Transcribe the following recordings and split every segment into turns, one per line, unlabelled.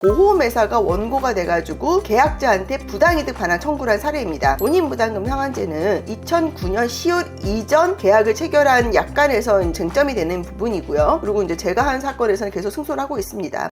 보험회사가 원고가 돼가지고 계약자한테 부당이득 반환 청구를 한 사례입니다. 본인부담금 상환제는 2009년 10월 이전 계약을 체결한 약관에서 쟁점이 되는 부분이고요. 그리고 이제 제가 한 사건에서는 계속 승소를 하고 있습니다.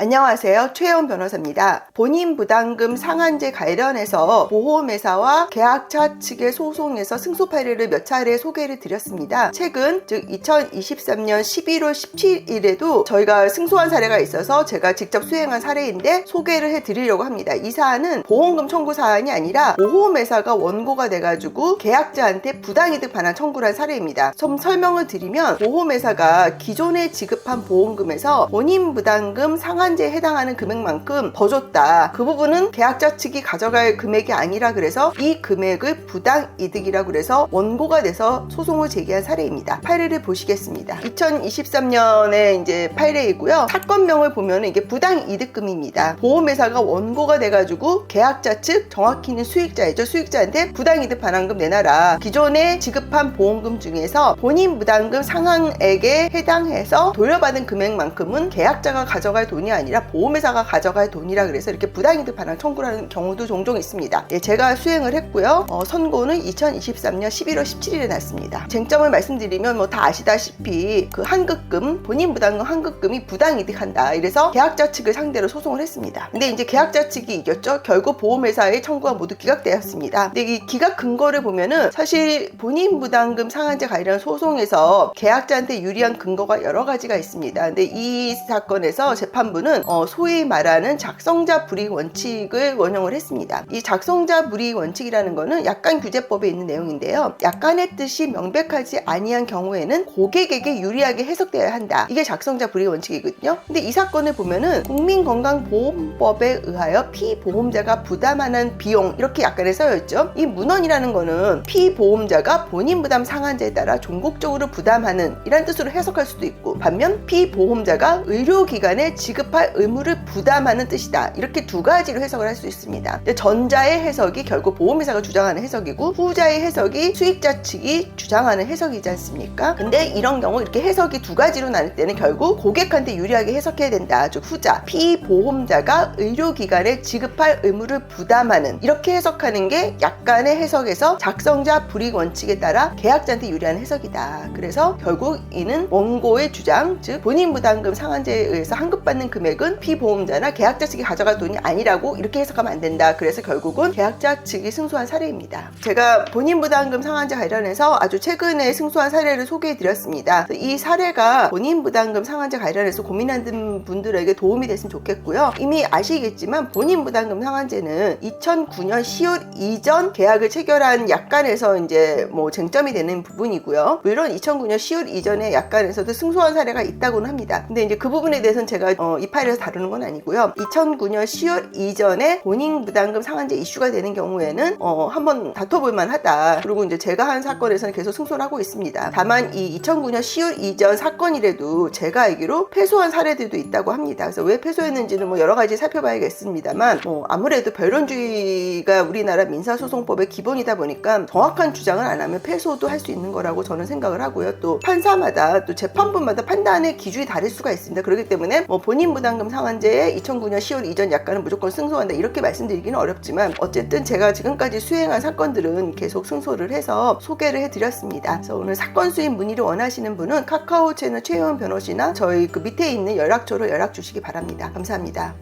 안녕하세요. 최혜원 변호사입니다. 본인부담금 상한제 관련해서 보험회사와 계약자 측의 소송에서 승소 판례를 몇 차례 소개를 드렸습니다. 최근 즉 2023년 11월 17일에도 저희가 승소한 사례가 있어서 제가 직접 수행한 사례인데 소개를 해드리려고 합니다. 이 사안은 보험금 청구 사안이 아니라 보험회사가 원고가 돼가지고 계약자한테 부당이득 반환 청구를 한 사례입니다. 좀 설명을 드리면 보험회사가 기존에 지급한 보험금에서 본인부담금 상한제에 해당하는 금액만큼 더 줬다. 그 부분은 계약자 측이 가져갈 금액이 아니라 그래서 이 금액을 부당이득이라고 그래서 원고가 돼서 소송을 제기한 사례입니다. 판례를 보시겠습니다. 2023년에 이제 판례이고요. 사건명을 보면 이게 부당이득금입니다. 보험회사가 원고가 돼가지고 계약자 측, 정확히는 수익자이죠. 수익자한테 부당이득 반환금 내놔라. 기존에 지급한 보험금 중에서 본인 부담금 상한액에 해당해서 돌려받은 금액만큼은 계약자가 가져갈 돈이 아니라 보험회사가 가져갈 돈이라 그래서 이렇게 부당이득 반환 청구를 하는 경우도 종종 있습니다. 예, 제가 수행을 했고요. 선고는 2023년 11월 17일에 났습니다. 쟁점을 말씀드리면 뭐 다 아시다시피 그 환급금, 본인 부담금 환급금이 부당이득한다. 이래서 계약자 측을 상대로 소송을 했습니다. 근데 이제 계약자 측이 이겼죠. 결국 보험회사의 청구가 모두 기각되었습니다. 근데 이 기각 근거를 보면은 사실 본인 부담금 상한제 관련 소송에서 계약자한테 유리한 근거가 여러 가지가 있습니다. 근데 이 사건에서 재판부는 소위 말하는 작성자 불이익 원칙을 원용을 했습니다. 이 작성자 불이익 원칙이라는 거는 약관규제법에 있는 내용인데요. 약관의 뜻이 명백하지 아니한 경우에는 고객에게 유리하게 해석되어야 한다. 이게 작성자 불이익 원칙이거든요. 근데 이 사건을 보면은 국민건강보험법에 의하여 피보험자가 부담하는 비용 이렇게 약관에 써여 있죠. 이 문헌이라는 거는 피보험자가 본인 부담 상한제에 따라 종국적으로 부담하는 이란 뜻으로 해석할 수도 있고, 반면 피보험자가 의료기관에 지급할 의무를 부담하는 뜻이다. 이렇게 두 가지로 해석을 할 수 있습니다. 전자의 해석이 결국 보험회사가 주장하는 해석이고, 후자의 해석이 수익자 측이 주장하는 해석이지 않습니까? 근데 이런 경우 이렇게 해석이 두 가지로 나눌 때는 결국 고객한테 유리하게 해석해야 된다. 즉 후자, 피보험자가 의료기관에 지급할 의무를 부담하는, 이렇게 해석하는 게 약간의 해석에서 작성자 불이익 원칙에 따라 계약자한테 유리한 해석이다. 그래서 결국 이는 원고의 주장, 즉 본인 부담금 상한제에 의해서 환급받는 금액은 피보험자나 계약자 측이 가져갈 돈이 아니라고 이렇게 해석하면 안 된다. 그래서 결국은 계약자 측이 승소한 사례입니다. 제가 본인 부담금 상한제 관련해서 아주 최근에 승소한 사례를 소개해 드렸습니다. 이 사례가 본인 부담금 상한제 관련해서 고민하는 분들에게 도움이 됐으면 좋겠고요. 이미 아시겠지만 본인 부담금 상한제는 2009년 10월 이전 계약을 체결한 약관에서 이제 뭐 쟁점이 되는 부분이고요. 물론 2009년 10월 이전의 약관에서도 승소한 사례가 있다고는 합니다. 근데 이제 그 부분에 대해서는 제가 이 파일에서 다루는 건 아니고요. 2009년 10월 이전에 본인 부담금 상한제 이슈가 되는 경우에는 한번 다퉈볼 만하다. 그리고 이제 제가 한 사건에서는 계속 승소를 하고 있습니다. 다만 이 2009년 10월 이전 사건이라도 제가 알기로 패소한 사례들도 있다고 합니다. 그래서 왜 패소했는지는 뭐 여러 가지 살펴봐야겠습니다만, 아무래도 변론주의가 우리나라 민사소송법의 기본이다 보니까 정확한 주장을 안 하면 패소도 할 수 있는 거라고 저는 생각을 하고요. 또 판사마다 또 재판부마다 판단의 기준이 다를 수가 있습니다. 그렇기 때문에 뭐 본인 부담금 상한제에 2009년 10월 이전 약관은 무조건 승소한다 이렇게 말씀드리기는 어렵지만, 어쨌든 제가 지금까지 수행한 사건들은 계속 승소를 해서 소개를 해드렸습니다. 그래서 오늘 사건 수임 문의를 원하시는 분은 카카오 채널 최혜원 변호사나 저희 그 밑에 있는 연락처로 연락 주시기 바랍니다. 감사합니다.